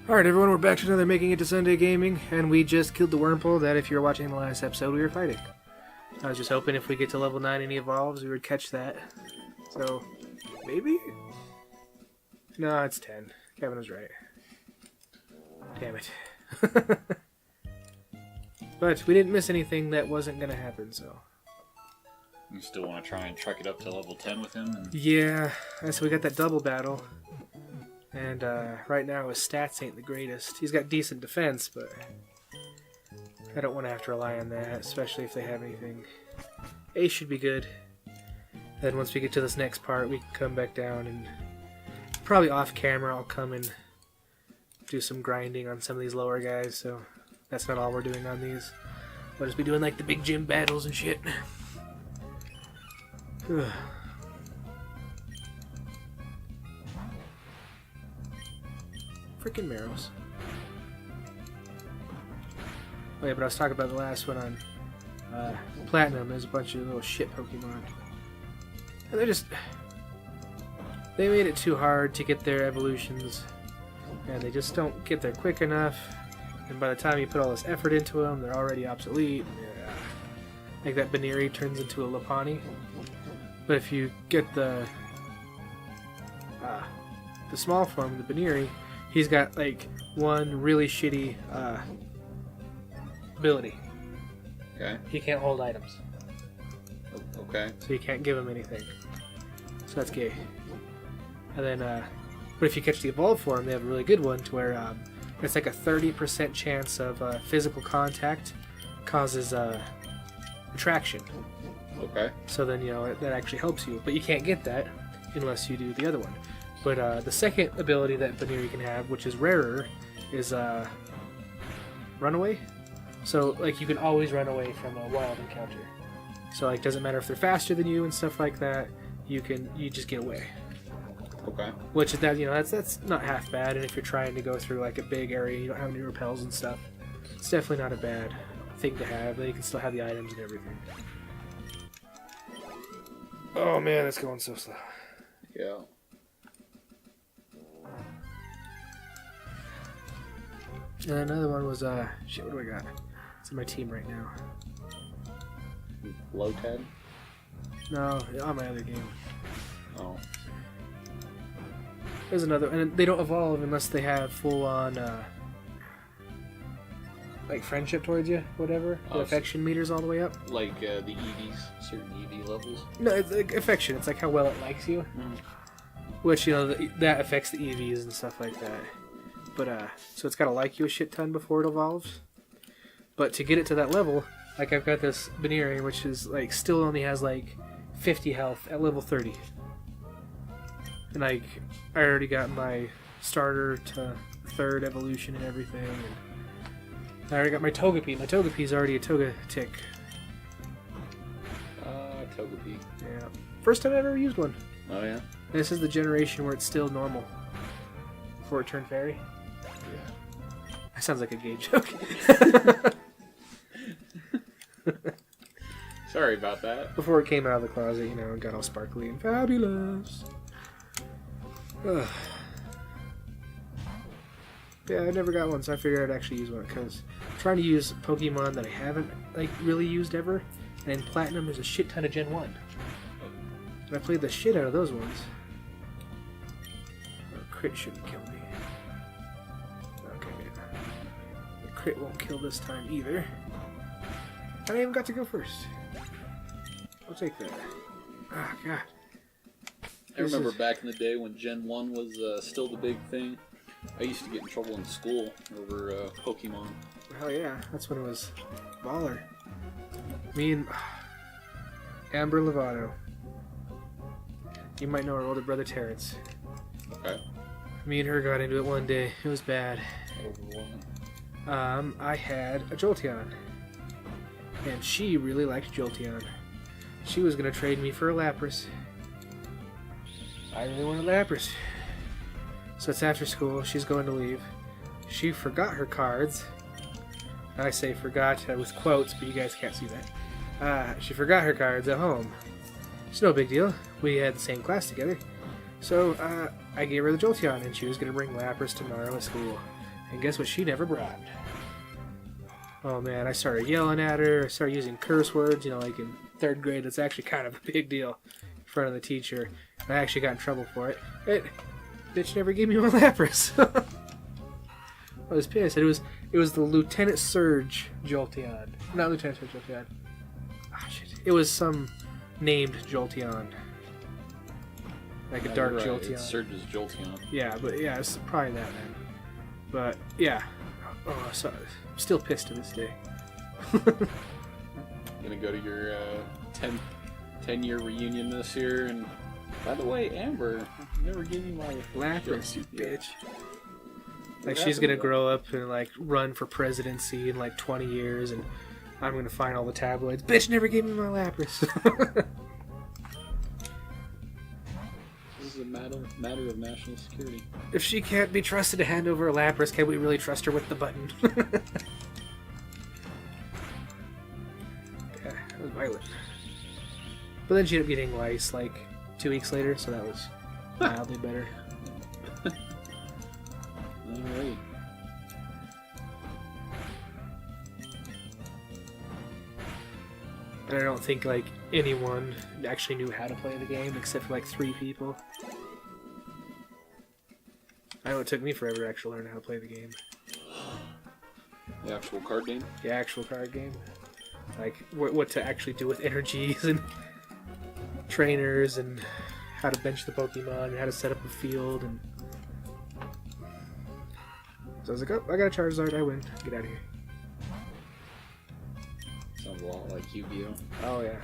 Alright everyone, we're back to another Making It to Sunday Gaming, and we just killed the wormhole that, if you were watching the last episode, we were fighting. I was just hoping if we get to level 9 and he evolves, we would catch that. So, maybe? No, it's 10. Kevin was right. Damn it. But we didn't miss anything that wasn't going to happen, so... You still want to try and truck it up to level 10 with him? And... Yeah, so we got that double battle. And right now his stats ain't the greatest. He's got decent defense, but I don't want to have to rely on that, especially if they have anything. Ace should be good. Then once we get to this next part, we can come back down and probably off camera I'll come and do some grinding on some of these lower guys, so that's not all we're doing on these. We'll just be doing like the big gym battles and shit. Freaking Marrows. Oh yeah, but I was talking about the last one on Platinum. There's a bunch of little shit Pokemon. And they made it too hard to get their evolutions. And they just don't get there quick enough. And by the time you put all this effort into them, they're already obsolete. Yeah. Like that Baneri turns into a Lopunny. But if you get the small form, the Baneri, he's got like one really shitty ability. Okay. He can't hold items. Okay. So you can't give him anything. So that's gay. And then, but if you catch the evolved form, they have a really good one to where it's like a 30% chance of physical contact causes attraction. Okay. So then, you know, that actually helps you. But you can't get that unless you do the other one. But the second ability that Baneri can have, which is rarer, is Runaway. So, like, you can always run away from a wild encounter. So, like, doesn't matter if they're faster than you and stuff like that. You just get away. Okay. Which is that, you know, that's not half bad. And if you're trying to go through like a big area, you don't have any repels and stuff. It's definitely not a bad thing to have. Then you can still have the items and everything. Oh man, that's going so slow. Yeah. And another one was, shit, what do I got? It's in my team right now. Low 10? No, on my other game. Oh. There's another, and they don't evolve unless they have full-on, like, friendship towards you, whatever. The affection meters all the way up. Like, the EVs, certain EV levels? No, it's like affection. It's like how well it likes you. Mm. Which, you know, that affects the EVs and stuff like that. But, so it's got to like you a shit ton before it evolves. But to get it to that level, like I've got this Baneri, which is, like, still only has, like, 50 health at level 30. And, like, I already got my starter to 3rd evolution and everything. And I already got my Togepi. My Togepi's already a Togetic. Togepi. Yeah. First time I've ever used one. Oh, yeah? This is the generation where it's still normal. Before it turned fairy. Yeah. That sounds like a gay joke. Sorry about that. Before it came out of the closet, you know, and got all sparkly and fabulous. Ugh. Yeah, I never got one, so I figured I'd actually use one, because I'm trying to use Pokemon that I haven't, like, really used ever, and in Platinum there's a shit ton of Gen 1. And I played the shit out of those ones. Oh, crit shouldn't kill me. Okay, the crit won't kill this time either. I even got to go first. I'll take that. Ah, oh, God. I remember back in the day when Gen 1 was still the big thing. I used to get in trouble in school over Pokemon. Hell yeah, that's when it was baller. Me and Amber Lovato. You might know her older brother Terrence. Okay. Me and her got into it one day. It was bad. Over what? I had a Jolteon. And she really liked Jolteon. She was going to trade me for a Lapras. I really wanted Lapras. So it's after school. She's going to leave. She forgot her cards. I say forgot with quotes, but you guys can't see that. She forgot her cards at home. It's no big deal. We had the same class together. So I gave her the Jolteon, and she was going to bring Lapras tomorrow at school. And guess what she never bribed? Oh man, I started yelling at her. I started using curse words, you know, like in 3rd grade. That's actually kind of a big deal in front of the teacher. I actually got in trouble for it. Bitch never gave me my Lapras. I was pissed. It was the Lieutenant Surge Jolteon. Not Lieutenant Surge Jolteon. Ah, shit. It was some named Jolteon. Like a dark Jolteon. It's Surge's Jolteon. Yeah, but yeah, it's probably that then. But yeah. Oh, so, I'm still pissed to this day. Gonna go to your 10-year reunion this year, and by the way, Amber never gave me my Lapras, you bitch. Like, she's gonna grow up and like run for presidency in like 20 years, and I'm gonna find all the tabloids. Bitch never gave me my Lapras. This is a matter of national security. If she can't be trusted to hand over a Lapras, can we really trust her with the button? Yeah, that was Violet. But then she ended up getting lice like 2 weeks later, so that was mildly better. Alright. And I don't think like anyone actually knew how to play the game except for like 3 people. I know it took me forever to actually learn how to play the game. The actual card game? The actual card game. Like what to actually do with energies and trainers and how to bench the Pokemon and how to set up a field and... So I was like, oh, I got a Charizard, I win. Get out of here. Sounds a lot like Yu-Gi-Oh! Oh yeah.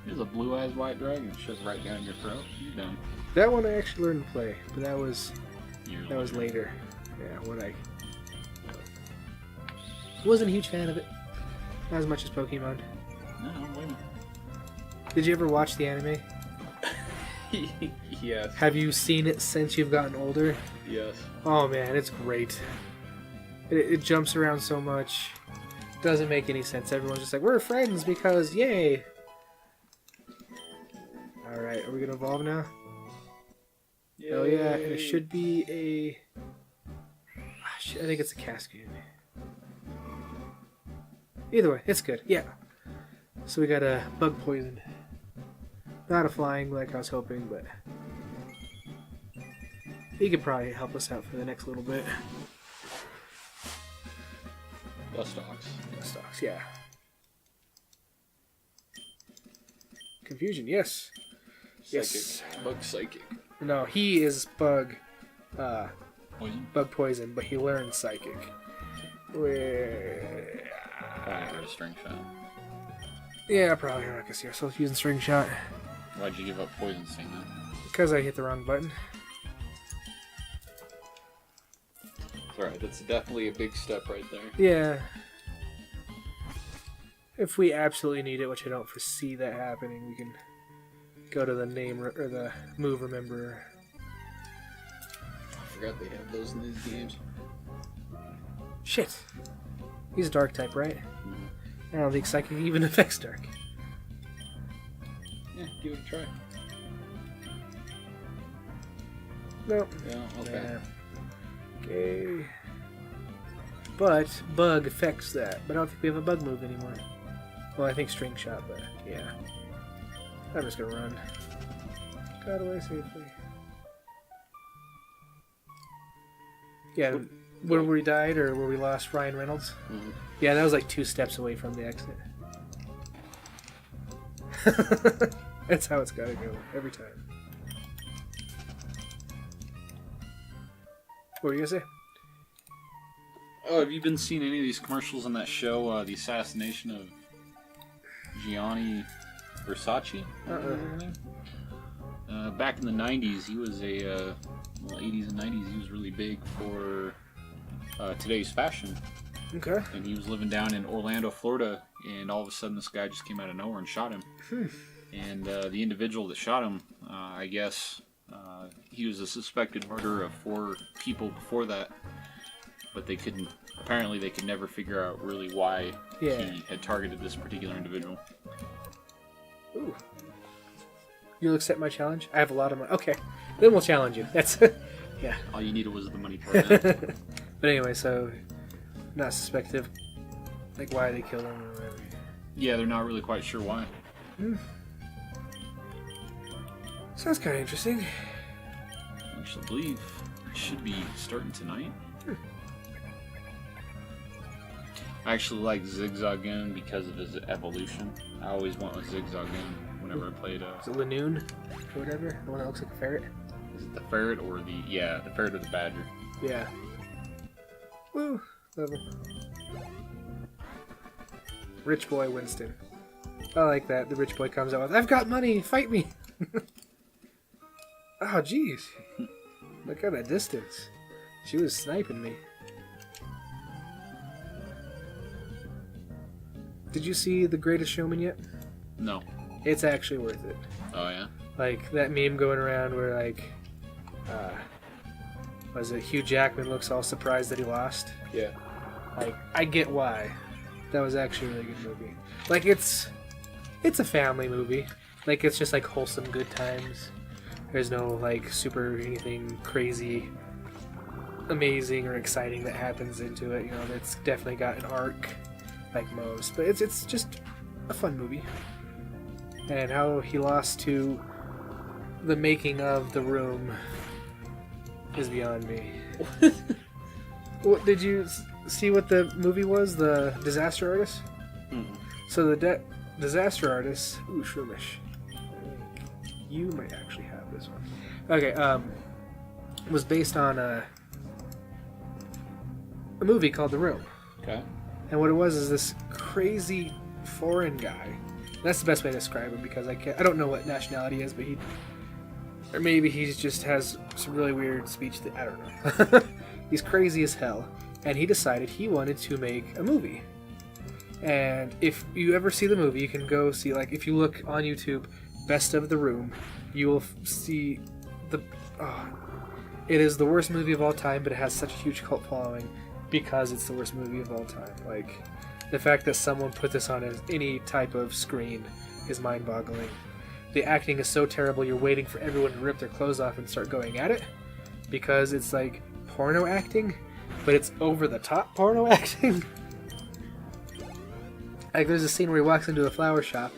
Here's a blue eyes white dragon. Shoved right down your throat. You're done. That one I actually learned to play, but that was later. Yeah, when I wasn't a huge fan of it. Not as much as Pokemon. No, I'm waiting. Did you ever watch the anime? Yes. Have you seen it since you've gotten older? Yes. Oh man, it's great. It jumps around so much. Doesn't make any sense. Everyone's just like, we're friends because yay! Alright, are we gonna evolve now? Yay. Oh yeah, and it should be a... I think it's a Cascade. Either way, it's good. Yeah. So we got a bug poison. Not a flying like I was hoping, but he could probably help us out for the next little bit. Dustox, yeah. Confusion, yes. Psychic. Yes. Bug Psychic. No, he is bug Poison? bug poison, but he learns psychic. Probably a string shot. Yeah, probably. I can see ourselves using string shot. Why'd you give up poison sting then? Because I hit the wrong button. Alright, that's definitely a big step right there. Yeah. If we absolutely need it, which I don't foresee that happening, we can go to the name or the move rememberer. I forgot they have those in these games. Shit. He's a dark type, right? I don't think psychic even affects dark. Yeah, give it a try. Nope. Yeah, okay. Yeah. Okay. But bug affects that. But I don't think we have a bug move anymore. Well, I think string shot, but yeah. I'm just gonna run. Got away safely. Yeah, where we died or where we lost Ryan Reynolds? Mm-hmm. Yeah, that was like 2 steps away from the exit. That's how it's gotta go, every time. What were you gonna say? Oh, have you been seeing any of these commercials on that show, The Assassination of Gianni Versace? Back in the 90s, he was a, well, 80s and 90s, he was really big for today's fashion. Okay. And he was living down in Orlando, Florida, and all of a sudden this guy just came out of nowhere and shot him. And the individual that shot him, I guess, he was a suspected murderer of 4 people before that, but apparently they could never figure out really why he had targeted this particular individual. Ooh. You'll accept my challenge? I have a lot of money. Okay, then we'll challenge you. That's, yeah. All you needed was the money part. But anyway, so not suspected of like why they killed him or whatever. Yeah, they're not really quite sure why. Sounds kind of interesting. I actually believe it should be starting tonight. I actually like Zigzagoon because of his evolution. I always went with Zigzagoon whenever I played. Is it Lanoon or whatever? The one that looks like a ferret? Is it the ferret or the ferret or the badger? Yeah. Woo! Level. Rich boy Winston. I like that. The rich boy comes out with, "I've got money! Fight me!" Oh, jeez. Look at that distance. She was sniping me. Did you see The Greatest Showman yet? No. It's actually worth it. Oh, yeah? Like, that meme going around where, like, was it Hugh Jackman looks all surprised that he lost? Yeah. Like, I get why. That was actually a really good movie. Like, it's a family movie. Like, it's just, like, wholesome good times. There's no, like, super anything crazy, amazing, or exciting that happens into it. You know, it's definitely got an arc, like most. But it's just a fun movie. And how he lost to the making of The Room is beyond me. What, did you see what the movie was? The Disaster Artist? Mm-hmm. So the Disaster Artist... Ooh, Shroomish. You might actually have this one. Okay, was based on a movie called The Room. Okay. And what it was is this crazy foreign guy. That's the best way to describe him because I don't know what nationality he is, but or maybe he just has some really weird speech that I don't know. He's crazy as hell, and he decided he wanted to make a movie. And if you ever see the movie, you can go see, like, if you look on YouTube, Best of The Room, you will see it is the worst movie of all time, but it has such a huge cult following because it's the worst movie of all time. Like, the fact that someone put this on any type of screen is mind-boggling. The acting is so terrible, you're waiting for everyone to rip their clothes off and start going at it, because it's like porno acting, but it's over-the-top porno acting. Like, there's a scene where he walks into a flower shop,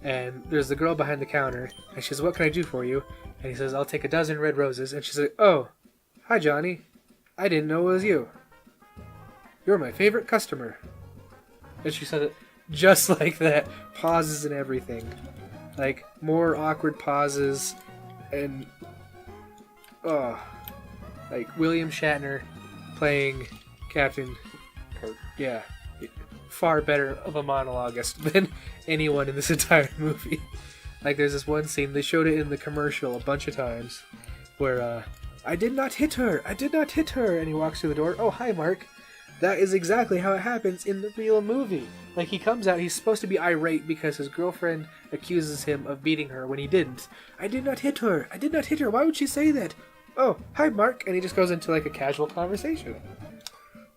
and there's the girl behind the counter, and she says, "What can I do for you?" And he says, "I'll take a dozen red roses." And she's like, "Oh, hi, Johnny. I didn't know it was you. You're my favorite customer." And she said it just like that. Pauses and everything. Like, more awkward pauses, and... like, William Shatner playing Captain Kirk. Yeah. Far better of a monologue than anyone in this entire movie. Like, there's this one scene, they showed it in the commercial a bunch of times, where, "I did not hit her! I did not hit her!" And he walks through the door, "Oh, hi, Mark." That is exactly how it happens in the real movie. Like, he comes out, he's supposed to be irate because his girlfriend accuses him of beating her when he didn't. "I did not hit her! I did not hit her! Why would she say that?" "Oh, hi, Mark." And he just goes into, like, a casual conversation.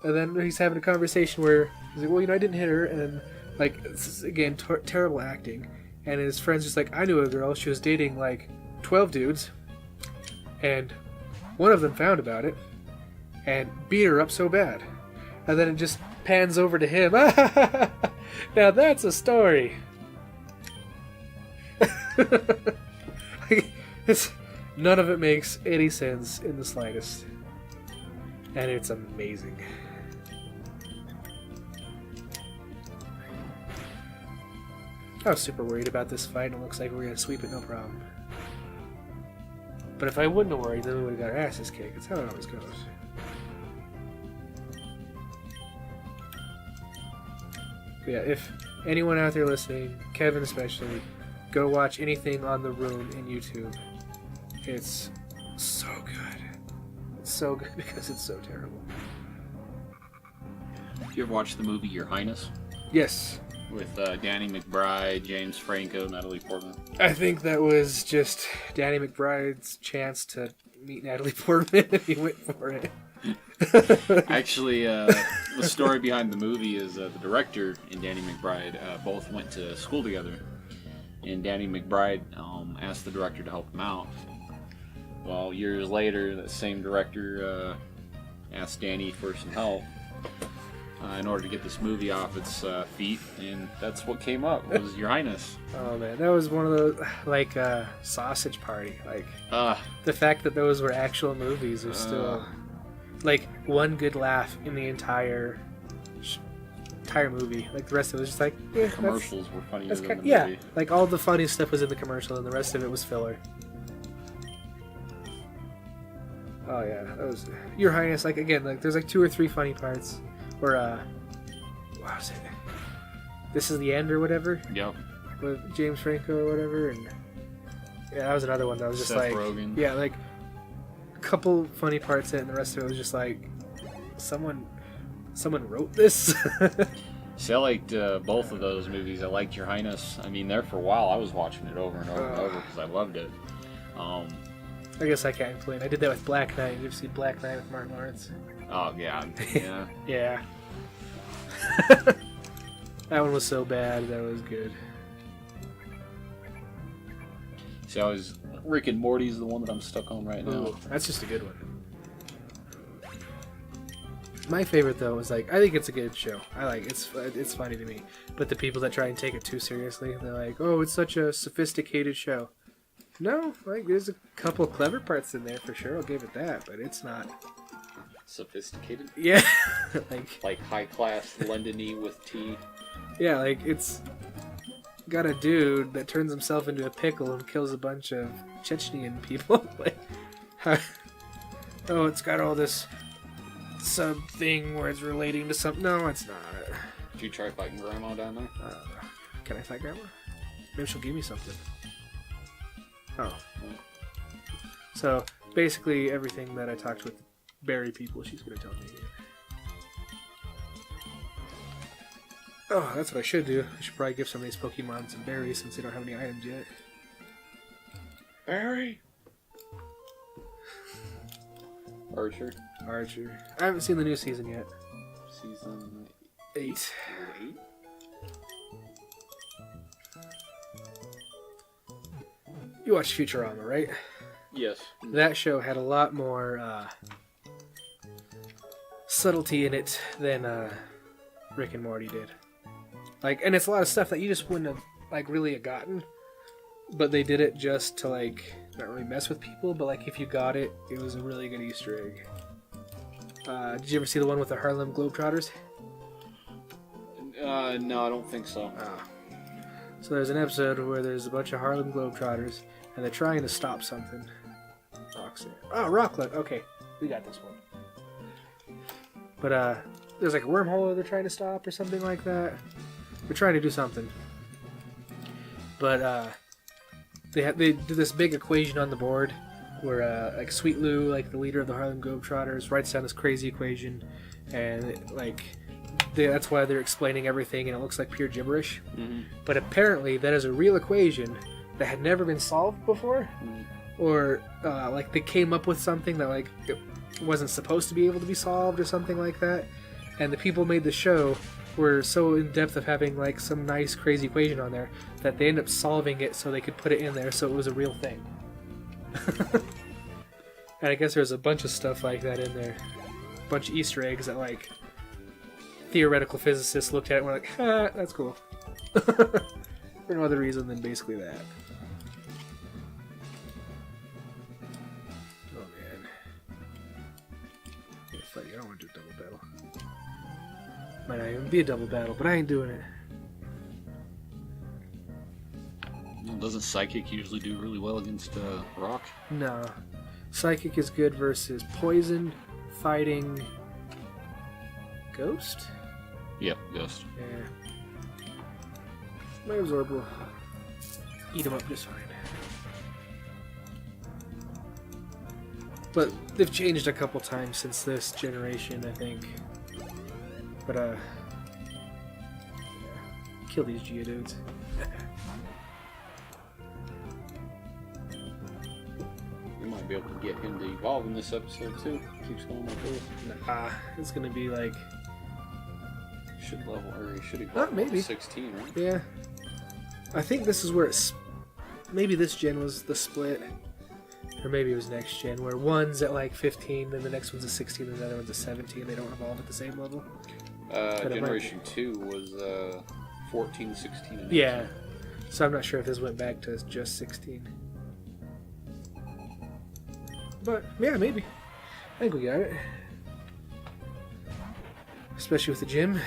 And then he's having a conversation where he's like, "Well, you know, I didn't hit her," and, like, it's, again, terrible acting. And his friend's just like, "I knew a girl, she was dating, like, 12 dudes, and one of them found about it, and beat her up so bad." And then it just pans over to him. Now that's a story. None of it makes any sense in the slightest. And it's amazing. I was super worried about this fight. It looks like we're going to sweep it, no problem. But if I wouldn't have worried, then we would have got our asses kicked. That's how it always goes. But yeah, if anyone out there listening, Kevin especially, go watch anything on The Room in YouTube. It's so good. It's so good because it's so terrible. You ever watch the movie Your Highness? Yes. With Danny McBride, James Franco, Natalie Portman. I think that was just Danny McBride's chance to meet Natalie Portman and he went for it. Actually, the story behind the movie is the director and Danny McBride both went to school together. And Danny McBride asked the director to help him out. Well, years later, that same director asked Danny for some help in order to get this movie off its feet, and that's what came up. Was Your Highness. Oh man, that was one of those like Sausage Party. Like the fact that those were actual movies was still like one good laugh in the entire movie. Like the rest of it was just like commercials were funnier than the movie. Yeah, like all the funny stuff was in the commercial, and the rest of it was filler. Oh yeah, that was Your Highness. Like again, like there's like 2 or 3 funny parts. Or what was it? This Is the End or whatever. Yep. With James Franco or whatever, and yeah, that was another one that was just Seth like Rogen. Yeah, like a couple funny parts in it, and the rest of it was just like someone wrote this. See, I liked both of those movies. I liked Your Highness. I mean, there for a while, I was watching it over and over and over because I loved it. I guess I can't complain. I did that with Black Knight. Did you see Black Knight with Martin Lawrence? Oh, yeah. Yeah. Yeah. That one was so bad, that was good. See, Rick and Morty's the one that I'm stuck on right now. Ooh, that's just a good one. My favorite though is like I think it's a good show. I like it's funny to me. But the people that try and take it too seriously, they're like, "Oh, it's such a sophisticated show." No, like there's a couple of clever parts in there for sure. I'll give it that, but it's not sophisticated. Yeah, like high class London-y with tea. Yeah, like it's got a dude that turns himself into a pickle and kills a bunch of Chechenian people. Oh, it's got all this sub thing where it's relating to something. No, it's not. Did you try fighting Grandma down there? Can I fight Grandma? Maybe she'll give me something. Oh. So basically, everything that I talked with berry people, she's gonna tell me. Oh, that's what I should do. I should probably give some of these Pokemon some berries since they don't have any items yet. Berry. Archer. I haven't seen the new season yet. Season 8. 8? You watched Futurama, right? Yes. That show had a lot more subtlety in it than Rick and Morty did. Like, and it's a lot of stuff that you just wouldn't have like really gotten, but they did it just to like not really mess with people. But like, if you got it, it was a really good Easter egg. Did you ever see the one with the Harlem Globetrotters? No, I don't think so. So there's an episode where there's a bunch of Harlem Globetrotters, and they're trying to stop something. Rocklet. Okay, we got this one. But there's like a wormhole they're trying to stop or something like that. They're trying to do something. But they do this big equation on the board where like Sweet Lou, like the leader of the Harlem Globetrotters, writes down this crazy equation, and that's why they're explaining everything, and it looks like pure gibberish. Mm-hmm. But apparently, that is a real equation that had never been solved before, or like they came up with something that like it wasn't supposed to be able to be solved or something like that. And the people made the show were so in depth of having like some nice crazy equation on there that they ended up solving it so they could put it in there so it was a real thing. And I guess there's a bunch of stuff like that in there, a bunch of Easter eggs that like theoretical physicists looked at it and were like, that's cool. For no other reason than basically that. Oh man. It's funny, I don't want to do a double battle. Might not even be a double battle, but I ain't doing it. Doesn't Psychic usually do really well against Rock? No. Psychic is good versus Poison, Fighting, Ghost? Yep, Ghost. Yeah. My Absorb will eat him up just fine. But they've changed a couple times since this generation, I think. But, yeah. Kill these Geodudes. You might be able to get him to evolve in this episode, too. Keeps going like this. Nah, it's gonna be like... He should evolve maybe. to 16, right? Yeah. I think this is where it's... Maybe this gen was the split. Or maybe it was next gen, where one's at like 15, then the next one's a 16, and the other one's a 17. They don't evolve at the same level. Generation 2 was 14, 16, and 18. Yeah. So I'm not sure if this went back to just 16. But, yeah, maybe. I think we got it. Especially with the gym.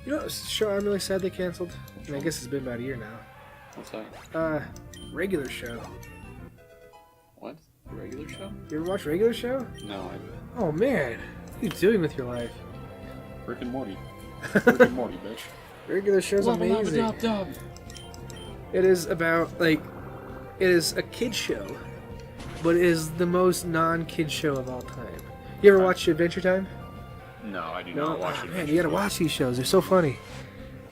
You know, a show I'm really sad they canceled. I mean, I guess it's been about a year now. What's that? Regular Show. What? The regular show? You ever watch Regular Show? No, Oh man, what are you doing with your life? Rick and Morty. Rick and Morty, bitch. Regular Show's amazing. It is about, like, it is a kid show, but it is the most non-kid show of all time. You ever watch Adventure Time? No, I do not watch it. Man, you gotta watch these shows. They're so funny.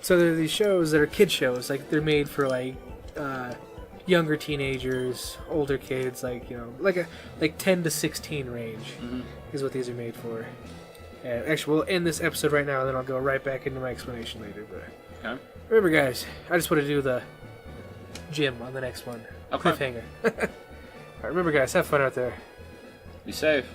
So there are these shows that are kid shows. Like, they're made for, like, younger teenagers, older kids, like, you know, like 10 to 16 range is what these are made for. And actually, we'll end this episode right now, and then I'll go right back into my explanation later. But Okay. remember, guys, I just want to do the gym on the next one. Okay. Cliffhanger. Alright, remember, guys, have fun out there. Be safe.